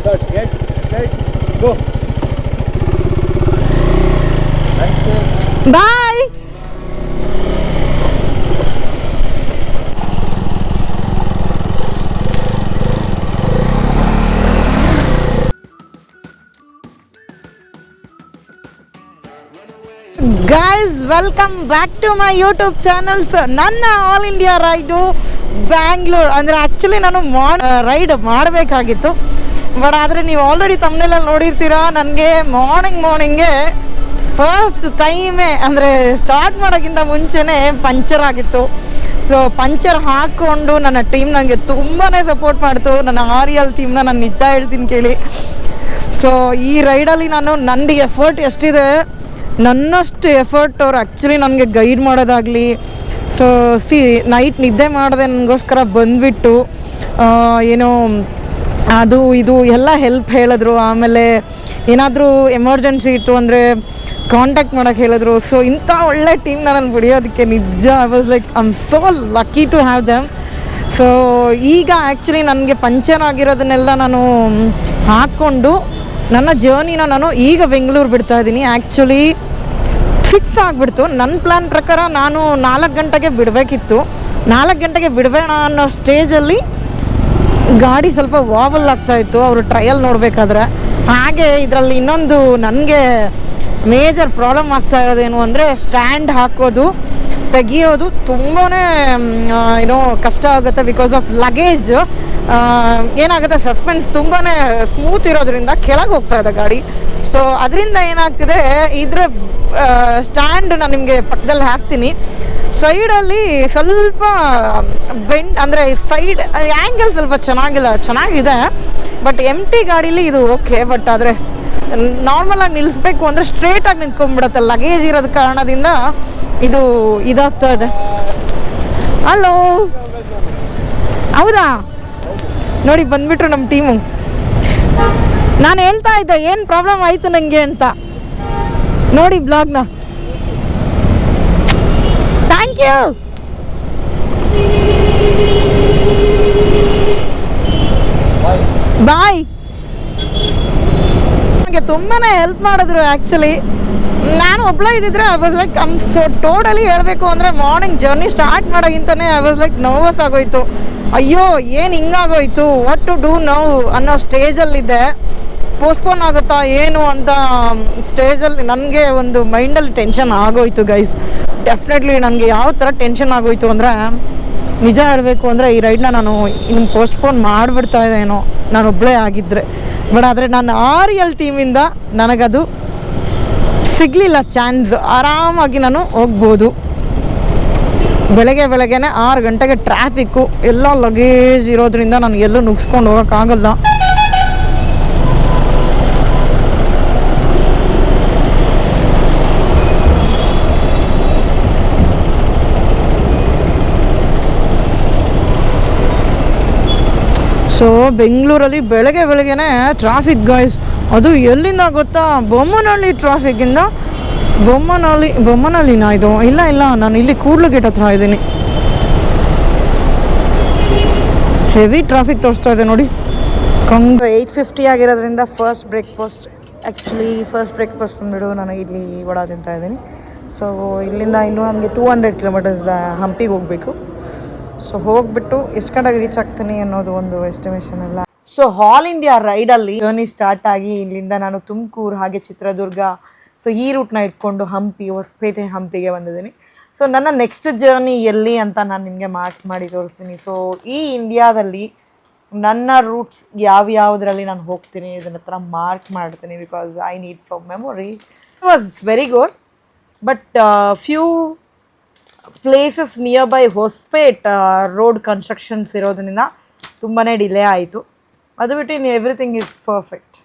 Start. Get. Set. Go. Bye. Guys, welcome back to my YouTube channel. ನನ್ನ all India raid Bangalore ಅಂದರೆ actually ನಾನು ride ಮಾಡಬೇಕಾಗಿತ್ತು, but ಆದರೆ ನೀವು ಆಲ್ರೆಡಿ ತಮ್ಮನೆಲ್ಲ ನೋಡಿರ್ತೀರಾ. ನನಗೆ ಮಾರ್ನಿಂಗ್ಗೆ ಫಸ್ಟ್ ಟೈಮೇ ಅಂದರೆ ಸ್ಟಾರ್ಟ್ ಮಾಡೋಕ್ಕಿಂತ ಮುಂಚೆನೇ ಪಂಚರ್ ಆಗಿತ್ತು. ಸೊ ಪಂಚರ್ ಹಾಕ್ಕೊಂಡು ನನ್ನ ಟೀಮ್ ನನಗೆ ತುಂಬಾ ಸಪೋರ್ಟ್ ಮಾಡ್ತು. ನನ್ನ ಆರಿಯಲ್ ಟೀಮ್ನ ನಾನು ನಿಜ ಹೇಳ್ತೀನಿ ಕೇಳಿ. ಸೊ ಈ ರೈಡಲ್ಲಿ ನಂದು ಎಫರ್ಟ್ ಎಷ್ಟಿದೆ, ನನ್ನಷ್ಟು ಎಫರ್ಟ್ ಅವ್ರು ಆ್ಯಕ್ಚುಲಿ ನನಗೆ ಗೈಡ್ ಮಾಡೋದಾಗಲಿ. ಸೊ ನೈಟ್ ನಿದ್ದೆ ಮಾಡಿದೆ ನನಗೋಸ್ಕರ ಬಂದುಬಿಟ್ಟು ಏನೋ ಅದು ಇದು ಎಲ್ಲ ಹೆಲ್ಪ್ ಹೇಳಿದ್ರು. ಆಮೇಲೆ ಏನಾದರೂ ಎಮರ್ಜೆನ್ಸಿ ಇತ್ತು ಅಂದರೆ ಕಾಂಟ್ಯಾಕ್ಟ್ ಮಾಡೋಕ್ಕೆ ಹೇಳಿದ್ರು. ಸೊ ಇಂಥ ಒಳ್ಳೆ ಟೀಮ್ನ ನಾನು ಬಿಡಿಯೋದಕ್ಕೆ ನಿಜ I was like I am so lucky to have them. So ಈಗ ಆ್ಯಕ್ಚುಲಿ ನನಗೆ ಪಂಚರ್ ಆಗಿರೋದನ್ನೆಲ್ಲ ನಾನು ಹಾಕ್ಕೊಂಡು ನನ್ನ ಜರ್ನಿನ ನಾನು ಈಗ ಬೆಂಗಳೂರು ಬಿಡ್ತಾ ಇದ್ದೀನಿ. ಆ್ಯಕ್ಚುಲಿ 6 ಆಗಿಬಿಡ್ತು. ನನ್ನ ಪ್ಲ್ಯಾನ್ ಪ್ರಕಾರ ನಾನು 4 ಗಂಟೆಗೆ ಬಿಡಬೇಕಿತ್ತು. 4 ಗಂಟೆಗೆ ಬಿಡಬೇಡ ಅನ್ನೋ ಸ್ಟೇಜಲ್ಲಿ ಗಾಡಿ ಸ್ವಲ್ಪ ವಾಬಲ್ ಆಗ್ತಾಯಿತ್ತು ಅವರು ಟ್ರಯಲ್ ನೋಡಬೇಕಾದ್ರೆ. ಹಾಗೆ ಇದರಲ್ಲಿ ಇನ್ನೊಂದು ನನಗೆ ಮೇಜರ್ ಪ್ರಾಬ್ಲಮ್ ಆಗ್ತಾ ಇರೋದೇನು ಅಂದರೆ ಸ್ಟ್ಯಾಂಡ್ ಹಾಕೋದು ತೆಗಿಯೋದು ತುಂಬಾ ಏನೋ ಕಷ್ಟ ಆಗುತ್ತೆ. ಬಿಕಾಸ್ ಆಫ್ ಲಗೇಜ್ ಏನಾಗುತ್ತೆ, ಸಸ್ಪೆನ್ಸ್ ತುಂಬಾ ಸ್ಮೂತ್ ಇರೋದ್ರಿಂದ ಕೆಳಗೆ ಹೋಗ್ತಾ ಇದೆ ಗಾಡಿ. ಸೊ ಅದರಿಂದ ಏನಾಗ್ತಿದೆ, ಇದರ ಸ್ಟ್ಯಾಂಡ್ ನಾನು ನಿಮಗೆ ಪಕ್ಕದಲ್ಲಿ ಹಾಕ್ತೀನಿ. ಸೈಡಲ್ಲಿ ಸ್ವಲ್ಪ ಬೆಂಡ್ ಅಂದರೆ ಸೈಡ್ ಆ್ಯಂಗಲ್ ಸ್ವಲ್ಪ ಚೆನ್ನಾಗಿದೆ. ಬಟ್ ಎಂಟಿ ಗಾಡೀಲಿ ಇದು ಓಕೆ. ಬಟ್ ಆದರೆ ನಾರ್ಮಲಾಗಿ ನಿಲ್ಲಿಸ್ಬೇಕು ಅಂದರೆ ಸ್ಟ್ರೇಟಾಗಿ ನಿಂತ್ಕೊಂಡ್ಬಿಡುತ್ತೆ. ಲಗೇಜ್ ಇರೋದ ಕಾರಣದಿಂದ ಇದಾಗ್ತಾ ಇದೆ. ಹಲೋ, ಹೌದಾ? ನೋಡಿ ಬಂದ್ಬಿಟ್ರು ನಮ್ಮ ಟೀಮು. ನಾನು ಹೇಳ್ತಾ ಇದ್ದೆ ಏನು ಪ್ರಾಬ್ಲಮ್ ಆಯಿತು ನನಗೆ ಅಂತ. ನೋಡಿ ಬ್ಲಾಗ್ನ. Thank you. ಬಾಯ್. ನನಗೆ ತುಂಬಾ ಹೆಲ್ಪ್ ಮಾಡಿದ್ರು ಆ್ಯಕ್ಚುಲಿ. ನಾನು ಒಬ್ಬಳೇ ಇದ್ದಿದ್ರೆ ಐ ವಾಸ್ ಲೈಕ್ ಟೋಟಲಿ ಹೇಳಬೇಕು ಅಂದರೆ ಮಾರ್ನಿಂಗ್ ಜರ್ನಿ ಸ್ಟಾರ್ಟ್ ಮಾಡೋಕ್ಕಿಂತಲೇ ಐ ವಾಸ್ ಲೈಕ್ ನರ್ವಸ್ ಆಗೋಯ್ತು. ಅಯ್ಯೋ ಏನು ಹಿಂಗಾಗೋಯ್ತು, ವಾಟ್ ಟು ಡೂ ನೌ ಅನ್ನೋ ಸ್ಟೇಜಲ್ಲಿದ್ದೆ. ಪೋಸ್ಟ್ಪೋನ್ ಆಗುತ್ತಾ ಏನು ಅಂತ ಸ್ಟೇಜಲ್ಲಿ ನನಗೆ ಒಂದು ಮೈಂಡಲ್ಲಿ ಟೆನ್ಷನ್ ಆಗೋಯ್ತು ಗೈಸ್. ಡೆಫಿನೆಟ್ಲಿ ನನಗೆ ಯಾವ ಥರ ಟೆನ್ಷನ್ ಆಗೋಯ್ತು ಅಂದರೆ, ನಿಜ ಹೇಳಬೇಕು ಅಂದರೆ ಈ ರೈಡ್ನ ನಾನು ಇನ್ನು ಪೋಸ್ಟ್ಪೋನ್ ಮಾಡಿಬಿಡ್ತಾ ಇದ್ದೇನೋ ನಾನು ಒಬ್ಬಳೇ ಆಗಿದ್ದರೆ. ಬಟ್ ಆದರೆ ನಾನು ಆರಿಯಲ್ ಟೀಮಿಂದ ನನಗದು ಸಿಗಲಿಲ್ಲ ಚಾನ್ಸ್. ಆರಾಮಾಗಿ ನಾನು ಹೋಗ್ಬೋದು. ಬೆಳಗ್ಗೆನೇ 6 ಗಂಟೆಗೆ ಟ್ರಾಫಿಕ್ಕು, ಎಲ್ಲ ಲಗೇಜ್ ಇರೋದ್ರಿಂದ ನಾನು ಎಲ್ಲೂ ನುಗ್ಸ್ಕೊಂಡು ಹೋಗೋಕ್ಕಾಗಲ್ಲ. ಸೊ ಬೆಂಗಳೂರಲ್ಲಿ ಬೆಳಗ್ಗೆನೇ ಟ್ರಾಫಿಕ್ ಗೈಸ್. ಅದು ಎಲ್ಲಿಂದ ಗೊತ್ತಾ, ಬೊಮ್ಮನಹಳ್ಳಿ ಟ್ರಾಫಿಕ್ಕಿಂದ ಬೊಮ್ಮನಹಳ್ಳಿನ ಇದು? ಇಲ್ಲ ನಾನು ಇಲ್ಲಿ ಕೂಡ್ಲುಗೇಟ್ ಹತ್ರ ಇದ್ದೀನಿ. ಹೆವಿ ಟ್ರಾಫಿಕ್ ತೋರಿಸ್ತಾ ಇದೆ ನೋಡಿ. 8:50 ಆಗಿರೋದ್ರಿಂದ ಫಸ್ಟ್ ಬ್ರೇಕ್ಫಾಸ್ಟ್ ಬಂದುಬಿಡು ನಾನು ಇಲ್ಲಿ ವಡ ತಿಂತಾ ಇದ್ದೀನಿ. ಸೊ ಇಲ್ಲಿಂದ ಇನ್ನೂ ನನಗೆ 200 ಕಿಲೋಮೀಟರ್ಸ್ ಹಂಪಿಗೆ ಹೋಗಬೇಕು. ಸೊ ಹೋಗ್ಬಿಟ್ಟು ಎಷ್ಟು ಗಂಟೆಗೆ ರೀಚ್ ಆಗ್ತೀನಿ ಅನ್ನೋದು ಒಂದು ಎಸ್ಟಿಮೇಷನ್ ಎಲ್ಲ. ಸೊ ಆಲ್ ಇಂಡಿಯಾ ರೈಡಲ್ಲಿ ಜರ್ನಿ ಸ್ಟಾರ್ಟ್ ಆಗಿ ಇಲ್ಲಿಂದ ನಾನು ತುಮಕೂರು ಹಾಗೆ ಚಿತ್ರದುರ್ಗ, ಸೊ ಈ ರೂಟ್ನ ಇಟ್ಕೊಂಡು ಹೊಸಪೇಟೆ ಹಂಪಿಗೆ ಬಂದಿದ್ದೀನಿ. ಸೊ ನನ್ನ ನೆಕ್ಸ್ಟ್ ಜರ್ನಿ ಎಲ್ಲಿ ಅಂತ ನಾನು ನಿಮಗೆ ಮಾರ್ಕ್ ಮಾಡಿ ತೋರಿಸ್ತೀನಿ. ಸೊ ಈ ಇಂಡಿಯಾದಲ್ಲಿ ನನ್ನ ರೂಟ್ಸ್ ಯಾವುದ್ರಲ್ಲಿ ನಾನು ಹೋಗ್ತೀನಿ ಇದನ್ನ ಥರ ಮಾರ್ಕ್ ಮಾಡ್ತೀನಿ. Because I need for memory. It was very good. But few places near by Hospet road constructions ಇರೋದ್ರಿಂದ ತುಂಬಾ ಡಿಲೇ ಆಯಿತು. ಅದು ಬಿಟ್ಟು ಇನ್ನು ಎವ್ರಿಥಿಂಗ್ ಈಸ್ ಪರ್ಫೆಕ್ಟ್.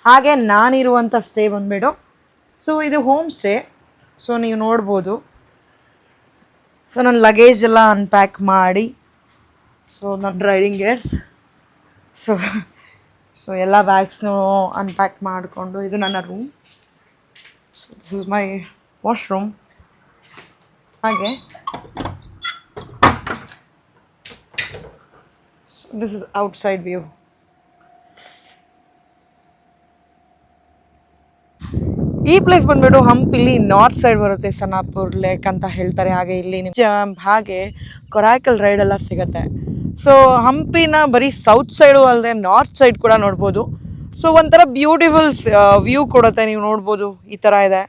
ಹಾಗೆ ನಾನಿರುವಂಥ ಸ್ಟೇ ಬಂದುಬಿಟ್ಟು, ಸೊ ಇದು ಹೋಮ್ ಸ್ಟೇ. ಸೊ ನೀವು ನೋಡ್ಬೋದು. ಸೊ ನನ್ನ ಲಗೇಜ್ ಎಲ್ಲ ಅನ್ಪ್ಯಾಕ್ ಮಾಡಿ, ಸೊ ನನ್ನ ರೈಡಿಂಗ್ ಗೇರ್ಸ್, ಸೊ ಎಲ್ಲ ಬ್ಯಾಗ್ಸ್ನು ಅನ್ಪ್ಯಾಕ್ ಮಾಡಿಕೊಂಡು, ಇದು ನನ್ನ room. So this is my washroom. ಹಾಗೆ ದಿಸ್ ಇಸ್ ಔಟ್ಸೈಡ್ ವ್ಯೂ. ಈ ಪ್ಲೇಸ್ ಬಂದ್ಬಿಟ್ಟು ಹಂಪಿಲಿ ನಾರ್ತ್ ಸೈಡ್ ಬರುತ್ತೆ, ಸನಾಪುರ್ ಲೇಕ್ ಅಂತ ಹೇಳ್ತಾರೆ. ಹಾಗೆ ಇಲ್ಲಿ ಹಾಗೆ ಕೊರಾಕಲ್ ರೈಡ್ ಎಲ್ಲ ಸಿಗುತ್ತೆ. ಸೊ ಹಂಪಿನ ಬರೀ ಸೌತ್ ಸೈಡು ಅಲ್ಲದೆ ನಾರ್ತ್ ಸೈಡ್ ಕೂಡ ನೋಡ್ಬೋದು. ಸೊ ಒಂಥರ ಬ್ಯೂಟಿಫುಲ್ ವ್ಯೂ ಕೊಡುತ್ತೆ, ನೀವು ನೋಡ್ಬೋದು ಈ ಥರ ಇದೆ.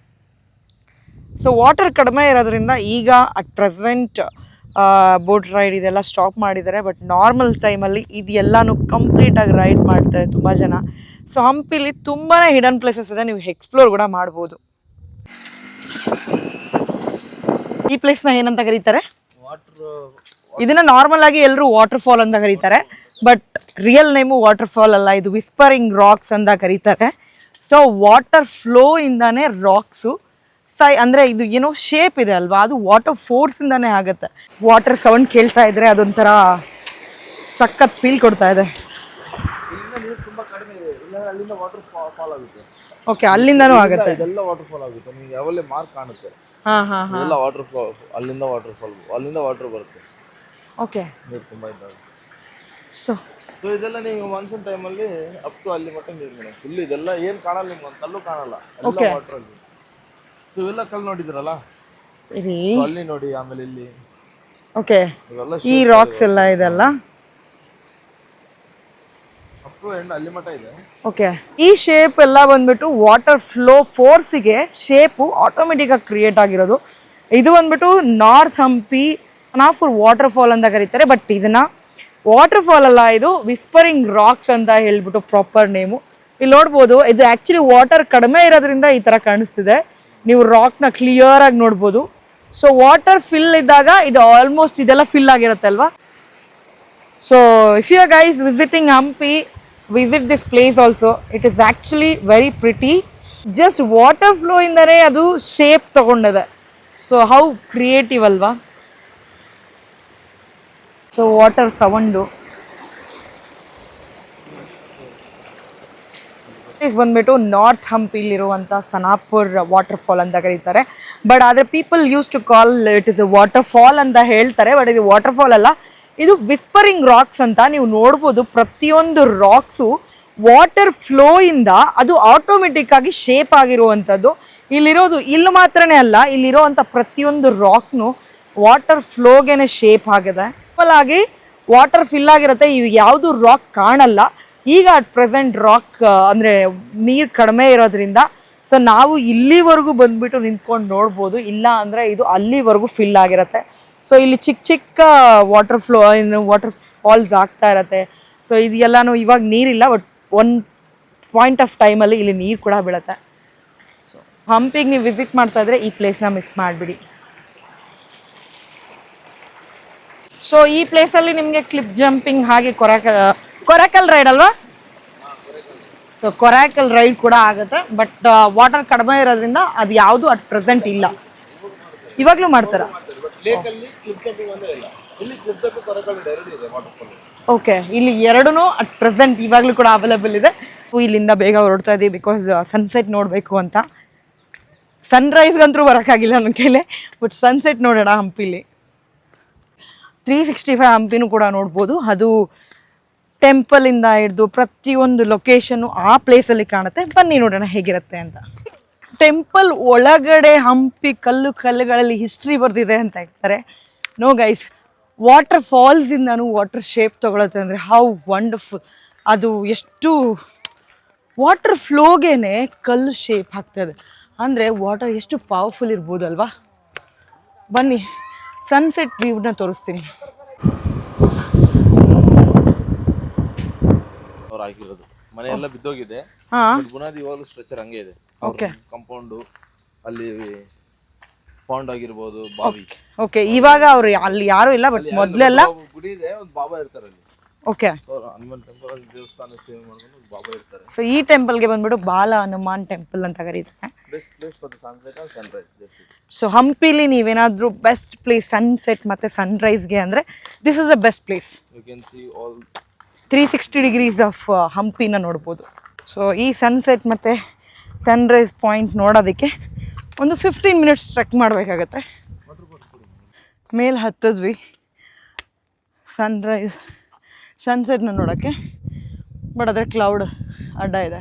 ಸೊ ವಾಟರ್ ಕಡಿಮೆ ಇರೋದ್ರಿಂದ ಈಗ ಅಟ್ ಪ್ರೆಸೆಂಟ್ ಬೋಟ್ ರೈಡ್ ಇದೆಲ್ಲ ಸ್ಟಾಪ್ ಮಾಡಿದ್ದಾರೆ. ಬಟ್ ನಾರ್ಮಲ್ ಟೈಮಲ್ಲಿ ಇದೆಲ್ಲನೂ ಕಂಪ್ಲೀಟಾಗಿ ರೈಡ್ ಮಾಡ್ತಾರೆ ತುಂಬ ಜನ. ಸೊ ಹಂಪಿಲಿ ತುಂಬಾ ಹಿಡನ್ ಪ್ಲೇಸಸ್ ಇದೆ, ನೀವು ಎಕ್ಸ್ಪ್ಲೋರ್ ಕೂಡ ಮಾಡ್ಬೋದು. ಈ ಪ್ಲೇಸ್ನ ಏನಂತ ಕರೀತಾರೆ? ಇದನ್ನ ನಾರ್ಮಲ್ ಆಗಿ ಎಲ್ಲರೂ ವಾಟರ್ ಫಾಲ್ ಅಂತ ಕರೀತಾರೆ, but real name water fall ಅಲ್ಲ, ಇದು ವಿಸ್ಪರಿಂಗ್ ರಾಕ್ಸ್ ಅಂತ ಕರೀತಾರೆ. ಸೊ ವಾಟರ್ ಫ್ಲೋ ಇಂದಾನೆ ರಾಕ್ಸು ಅಂದರೆ ಇದು ಏನೋ ಶೇಪ್ ಇದೆ ಅಲ್ವಾ, ಅದು ವಾಟರ್ ಫೋರ್ಸಿಂದಾನೇ ಆಗುತ್ತೆ. ವಾಟರ್ ಸೌಂಡ್ ಕೇಳ್ತಾ ಇದ್ರೆ ಅದೊಂಥರ ಸಖತ್ ಫೀಲ್ ಕೊಡ್ತಾ ಇದೆ. ಓಕೆ, ಅಲ್ಲಿಂದನೂ ಆಗುತ್ತೆ. ಇದೆಲ್ಲ ವಾಟರ್ ಫಾಲ್ ಆಗುತ್ತೆ, ನಿಮಗೆ ಯಾವಲ್ಲೇ ಮಾರ್ಕ್ ಕಾಣುತ್ತೆ. ಎಲ್ಲ ವಾಟರ್ ಫಾಲ್, ಅಲ್ಲಿಂದ ವಾಟರ್ ಫಾಲ್, ಅಲ್ಲಿಂದ ವಾಟರ್ ಬರುತ್ತೆ. ಓಕೆ, ನೀರು ತುಂಬ ಇದ್ದಾಗ. ಸೊ ಇದೆಲ್ಲ ನೀವು ಮಾನ್ಸೂನ್ ಟೈಮಲ್ಲಿ ಅಪ್ ಟು ಅಲ್ಲಿ ಮಟ್ಟ ನೀರು ಮೇಡಮ್ ಫುಲ್. ಇದೆಲ್ಲ ಏನು ಕಾಣಲ್ಲ, ನಿಮ್ಗೆ ಒಂದು ಕಲ್ಲು ಕಾಣಲ್ಲ, ಎಲ್ಲ ವಾಟರ್ ಅಲ್ಲಿ. ಸೊ ಇವೆಲ್ಲ ಕಲ್ಲು ನೋಡಿದ್ರಲ್ಲ, ಅಲ್ಲಿ ನೋಡಿ, ಆಮೇಲೆ ಇಲ್ಲಿ. ಓಕೆ, ಈ ರಾಕ್ಸ್ ಎಲ್ಲ ಇದೆಲ್ಲ ಅಲ್ಲಿ ಮಟ್ಟ ಇದೆ. ಓಕೆ, ಈ ಶೇಪ್ ಎಲ್ಲ ಬಂದ್ಬಿಟ್ಟು ವಾಟರ್ ಫ್ಲೋ ಫೋರ್ಸಿಗೆ ಶೇಪು ಆಟೋಮೆಟಿಕ್ ಆಗಿ ಕ್ರಿಯೇಟ್ ಆಗಿರೋದು. ಇದು ಬಂದ್ಬಿಟ್ಟು ನಾರ್ತ್ ಹಂಪಿ ಸನಾಪುರ್ ವಾಟರ್ ಫಾಲ್ ಅಂತ ಕರೀತಾರೆ. ಬಟ್ ಇದನ್ನ ವಾಟರ್ ಫಾಲ್ ಅಲ್ಲ, ಇದು ವಿಸ್ಪರಿಂಗ್ ರಾಕ್ಸ್ ಅಂತ ಹೇಳ್ಬಿಟ್ಟು ಪ್ರಾಪರ್ ನೇಮು. ಇಲ್ಲಿ ನೋಡ್ಬೋದು, ಇದು ಆ್ಯಕ್ಚುಲಿ ವಾಟರ್ ಕಡಿಮೆ ಇರೋದ್ರಿಂದ ಈ ಥರ ಕಾಣಿಸ್ತಿದೆ. ನೀವು ರಾಕ್ನ ಕ್ಲಿಯರ್ ಆಗಿ ನೋಡ್ಬೋದು. ಸೊ ವಾಟರ್ ಫಿಲ್ ಇದ್ದಾಗ ಇದು ಆಲ್ಮೋಸ್ಟ್ ಇದೆಲ್ಲ ಫಿಲ್ ಆಗಿರುತ್ತೆ ಅಲ್ವಾ. So if you are guys visiting Hampi, visit this place also. It is actually very pretty. Just water flow ಇಂದನೇ ಅದು ಶೇಪ್ ತಗೊಂಡಿದೆ. ಸೊ ಹೌ ಕ್ರಿಯೇಟಿವ್ ಅಲ್ವಾ. ಸೊ ವಾಟರ್ ಸೌಂಡು ಬಂದ್ಬಿಟ್ಟು ನಾರ್ತ್ ಹಂಪಿಲಿರುವಂಥ ಸನಾಪುರ್ ವಾಟರ್ ಫಾಲ್ ಅಂತ ಕರೀತಾರೆ. ಬಟ್ ಆದರೆ people use to call it is a waterfall ಅಂತ ಹೇಳ್ತಾರೆ. ಬಟ್ ಇದು ವಾಟರ್ ಫಾಲ್ ಅಲ್ಲ, ಇದು ವಿಸ್ಪರಿಂಗ್ ರಾಕ್ಸ್ ಅಂತ. ನೀವು ನೋಡ್ಬೋದು, ಪ್ರತಿಯೊಂದು ರಾಕ್ಸು ವಾಟರ್ ಫ್ಲೋ ಇಂದ ಅದು ಆಟೋಮೆಟಿಕ್ ಆಗಿ ಶೇಪ್ ಆಗಿರುವಂಥದ್ದು. ಇಲ್ಲಿರೋದು ಇಲ್ಲಿ ಮಾತ್ರನೇ ಅಲ್ಲ, ಇಲ್ಲಿರೋವಂಥ ಪ್ರತಿಯೊಂದು ರಾಕ್ನು ವಾಟರ್ ಫ್ಲೋಗೆನೆ ಶೇಪ್ ಆಗಿದೆ. ಆಗಿ ವಾಟರ್ ಫಿಲ್ ಆಗಿರುತ್ತೆ, ಇವು ಯಾವುದು ರಾಕ್ ಕಾಣಲ್ಲ. ಈಗ ಅಟ್ ಪ್ರೆಸೆಂಟ್ ರಾಕ್ ಅಂದರೆ ನೀರು ಕಡಿಮೆ ಇರೋದ್ರಿಂದ ಸೊ ನಾವು ಇಲ್ಲಿವರೆಗೂ ಬಂದ್ಬಿಟ್ಟು ನಿಂತ್ಕೊಂಡು ನೋಡ್ಬೋದು. ಇಲ್ಲ ಅಂದರೆ ಇದು ಅಲ್ಲಿವರೆಗೂ ಫಿಲ್ ಆಗಿರುತ್ತೆ. ಸೊ ಇಲ್ಲಿ ಚಿಕ್ಕ ಚಿಕ್ಕ ವಾಟರ್ ಫ್ಲೋ ವಾಟರ್ ಫಾಲ್ಸ್ ಆಗ್ತಾ ಇರತ್ತೆ. ಸೊ ಇದೆಲ್ಲನೂ ಇವಾಗ ನೀರಿಲ್ಲ, ಬಟ್ ಒಂದು ಪಾಯಿಂಟ್ ಆಫ್ ಟೈಮಲ್ಲಿ ಇಲ್ಲಿ ನೀರು ಕೂಡ ಬೀಳುತ್ತೆ. ಸೊ ಹಂಪಿಗೆ ನೀವು ವಿಸಿಟ್ ಮಾಡ್ತಾ ಇದ್ರೆ ಈ ಪ್ಲೇಸ್ನ ಮಿಸ್ ಮಾಡಿಬಿಡಿ. ಸೊ ಈ ಪ್ಲೇಸಲ್ಲಿ ನಿಮಗೆ ಕ್ಲಿಪ್ ಜಂಪಿಂಗ್ ಹಾಗೆ ಕೊರಾಕಲ್ ರೈಡ್ ಅಲ್ವಾ. ಸೊ ಕೊರಾಕಲ್ ರೈಡ್ ಕೂಡ ಆಗುತ್ತೆ, ಬಟ್ ವಾಟರ್ ಕಡಿಮೆ ಇರೋದ್ರಿಂದ ಅದು ಯಾವುದು ಅಟ್ ಪ್ರೆಸೆಂಟ್ ಇಲ್ಲ. ಇವಾಗಲೂ ಮಾಡ್ತಾರ? ಓಕೆ, ಇಲ್ಲಿ ಎರಡೂ ಅಟ್ ಪ್ರೆಸೆಂಟ್ ಇವಾಗಲೂ ಕೂಡ ಅವೈಲೇಬಲ್ ಇದೆ. ಇಲ್ಲಿಂದ ಬೇಗ ಹೊರಡ್ತಾ ಇದ್ದೀವಿ ಬಿಕಾಸ್ ಸನ್ಸೆಟ್ ನೋಡಬೇಕು ಅಂತ. ಸನ್ರೈಸ್ಗಂತೂ ಬರೋಕ್ಕಾಗಿಲ್ಲ ನನ್ನ ಕೈಲೇ, ಬಟ್ ಸನ್ಸೆಟ್ ನೋಡೋಣ ಹಂಪಿಲಿ. 365 ಹಂಪಿನೂ ಕೂಡ ನೋಡ್ಬೋದು. ಅದು ಟೆಂಪಲಿಂದ ಹಿಡಿದು ಪ್ರತಿಯೊಂದು ಲೊಕೇಶನ್ನು ಆ ಪ್ಲೇಸಲ್ಲಿ ಕಾಣುತ್ತೆ. ಬನ್ನಿ ನೋಡೋಣ ಹೇಗಿರುತ್ತೆ ಅಂತ. ಟೆಂಪಲ್ ಒಳಗಡೆ ಹಂಪಿ ಕಲ್ಲುಗಳಲ್ಲಿ ಹಿಸ್ಟ್ರಿ ಬರ್ದಿದೆ ಅಂತ ಹೇಳ್ತಾರೆ. ನೋ ಗೈಸ್, ವಾಟರ್ ಫಾಲ್ಸಿಂದನೂ ವಾಟರ್ ಶೇಪ್ ತೊಗೊಳುತ್ತೆ ಅಂದರೆ ಹೌ ವಂಡರ್ಫುಲ್. ಅದು ಎಷ್ಟು ವಾಟರ್ ಫ್ಲೋಗೇನೆ ಕಲ್ಲು ಶೇಪ್ ಆಗ್ತದೆ ಅಂದರೆ ವಾಟರ್ ಎಷ್ಟು ಪವರ್ಫುಲ್ ಇರ್ಬೋದಲ್ವಾ. ಬನ್ನಿ ಸನ್ಸೆಟ್ ವ್ಯೂನ ತೋರಿಸ್ತೀನಿ. ಅವ್ರು ಆಗಿರೋದು ಮನೆ ಎಲ್ಲ ಬಿದ್ದೋಗಿದೆ, ಬುನಾದಿ ಇವಾಗಲೂ ಸ್ಟ್ರಕ್ಚರ್ ಹಂಗೆ ಇದೆ. ಓಕೆ, ಕಾಂಪೌಂಡು ಅಲ್ಲಿ ಪಾಂಡ್ ಆಗಿರ್ಬೋದು, ಬಾವಿ. ಓಕೆ, ಇವಾಗ ಅವ್ರು ಅಲ್ಲಿ ಯಾರು ಇಲ್ಲ, ಬಟ್ ಮೊದಲೆಲ್ಲ ಗುಡಿ ಇದೆ, ಒಂದು ಬಾಬಾ ಇರ್ತಾರೆ ಅಲ್ಲಿ. ಓಕೆ, ಹನುಮಾನ್ ಟೆಂಪಲ್ ಅಲ್ಲಿ ದೇವಸ್ಥಾನ ಸೇವೆ ಮಾಡ್ಕೊಂಡು ಬಾಬಾ ಇರ್ತಾರೆ. ಸೊ ಈ ಟೆಂಪಲ್ಗೆ ಬಂದ್ಬಿಟ್ಟು ಬಾಲ ಹನುಮಾನ್ ಟೆಂಪಲ್ ಅಂತ ಕರೀತಾರೆ. Best place for the sunset and sunrise. So ಹಂಪಿಲಿ ನೀವೇನಾದರೂ ಬೆಸ್ಟ್ ಪ್ಲೇಸ್ ಸನ್ಸೆಟ್ ಮತ್ತು ಸನ್ರೈಸ್ಗೆ ಅಂದರೆ this is the best place. You can see all 360 degrees of ಹಂಪಿನ ನೋಡ್ಬೋದು. ಸೊ ಈ ಸನ್ಸೆಟ್ ಮತ್ತು ಸನ್ರೈಸ್ ಪಾಯಿಂಟ್ ನೋಡೋದಕ್ಕೆ ಒಂದು 15 ಮಿನಿಟ್ಸ್ ಟ್ರೆಕ್ ಮಾಡಬೇಕಾಗತ್ತೆ. ಮೇಲೆ ಹತ್ತಿದ್ವಿ ಸನ್ಸೆಟ್ನ ನೋಡೋಕ್ಕೆ, ಬಟ್ ಅದ್ರ ಕ್ಲೌಡ್ ಅಡ್ಡ ಇದೆ.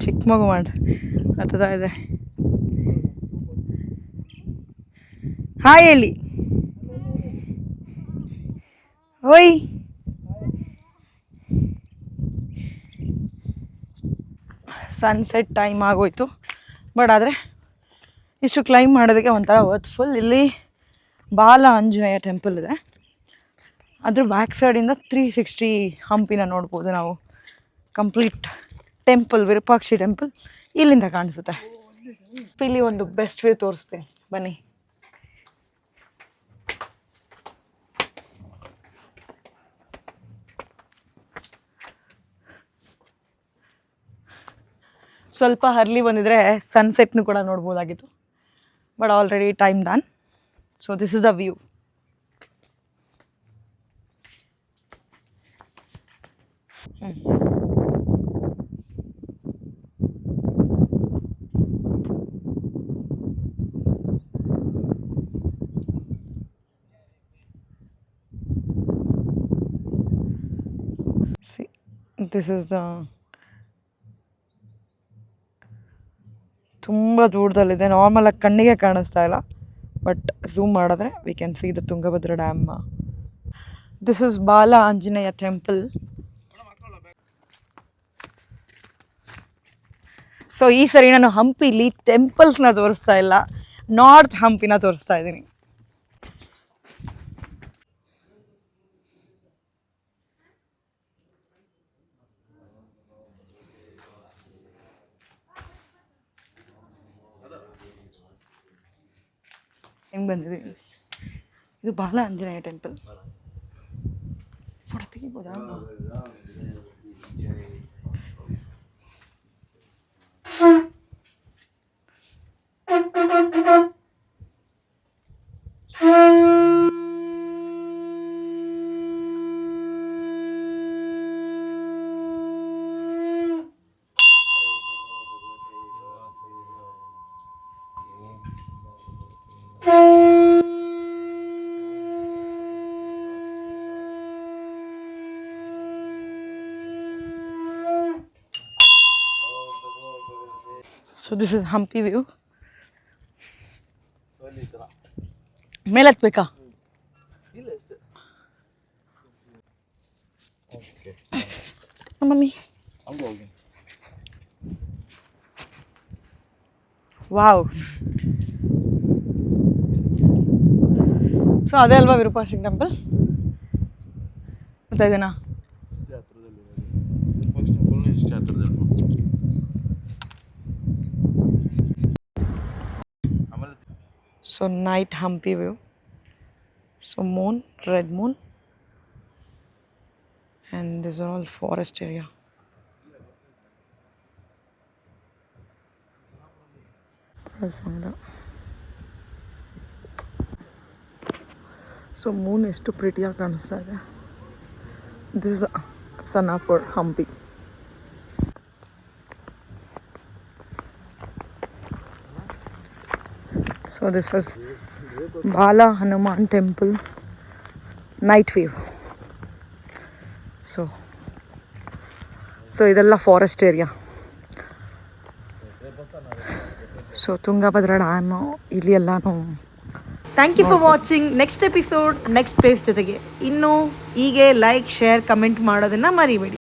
ಚಿಕ್ಕ ಮಗು ಮಾಡಿ ಹತ್ತದ ಇದೆ. ಹಾಯ್ ಹೇಳಿ. ಓಯ್ ಸನ್ಸೆಟ್ ಟೈಮ್ ಆಗೋಯ್ತು. ಬಟ್ ಆದರೆ ಇಷ್ಟು ಕ್ಲೈಮ್ ಮಾಡೋದಕ್ಕೆ ಒಂಥರ ಫುಲ್. ಇಲ್ಲಿ ಬಾಲ ಆಂಜನೇಯ ಟೆಂಪಲ್ ಇದೆ, ಅದ್ರ ಬ್ಯಾಕ್ ಸೈಡಿಂದ 360 ಹಂಪಿನ ನೋಡ್ಬೋದು ನಾವು. ಕಂಪ್ಲೀಟ್ ಟೆಂಪಲ್, ವಿರೂಪಾಕ್ಷಿ ಟೆಂಪಲ್ ಇಲ್ಲಿಂದ ಕಾಣಿಸುತ್ತೆ. ಇಲ್ಲಿ ಒಂದು ಬೆಸ್ಟ್ ವ್ಯೂ ತೋರಿಸ್ತೀನಿ ಬನ್ನಿ. ಸ್ವಲ್ಪ ಅರ್ಲಿ ಬಂದಿದ್ರೆ ಸನ್ಸೆಟ್ನು ಕೂಡ ನೋಡ್ಬೋದಾಗಿತ್ತು, but already time done. So this is the view. See, this is the ತುಂಬ ದೂರದಲ್ಲಿದೆ. ನಾರ್ಮಲಾಗಿ ಕಣ್ಣಿಗೆ ಕಾಣಿಸ್ತಾ ಇಲ್ಲ, ಬಟ್ ಝೂಮ್ ಮಾಡಿದ್ರೆ we can see the Tungabhadra dam. This is ಬಾಲ ಆಂಜನೇಯ ಟೆಂಪಲ್. ಸೊ ಈ ಸರಿ ನಾನು ಹಂಪಿಲಿ ಟೆಂಪಲ್ಸ್ನ ತೋರಿಸ್ತಾ ಇಲ್ಲ, ನಾರ್ತ್ ಹಂಪಿನ ತೋರಿಸ್ತಾ ಇದ್ದೀನಿ. ಹೆಂಗೆ ಬಂದಿದೆ ಇದು ಬಾಲ ಆಂಜನೇಯ ಟೆಂಪಲ್. ಫೋಟೋ ತೆಗಿಬೋದಾ? So this is Hampi view. ಮೇಲೆ ಹತ್ಬೇಕಾ? Mummy wow. ಸೊ ಅದೇ ಅಲ್ವಾ ವಿರೂಪಾಕ್ಷಿ ಟೆಂಪಲ್? ಗೊತ್ತಾಯ್ತೇನಾ? So night Hampi view. So moon, red moon, and this is all forest area. So moon is too pretty ಆಗಿ ಕಾಣಿಸ್ತಾ ಇದೆ. This is Sanapur Hampi. So this was Bala Hanuman temple night view. So ಇದೆಲ್ಲ forest area. So Tungabhadra dam ಇಲ್ಲಿ ಎಲ್ಲಾನು. Thank you for watching. Next episode next place ಜೊತೆಗೆ. ಇನ್ನು ಹೀಗೆ like, share, comment ಮಾಡೋದನ್ನು ಮರಿಬೇಡಿ.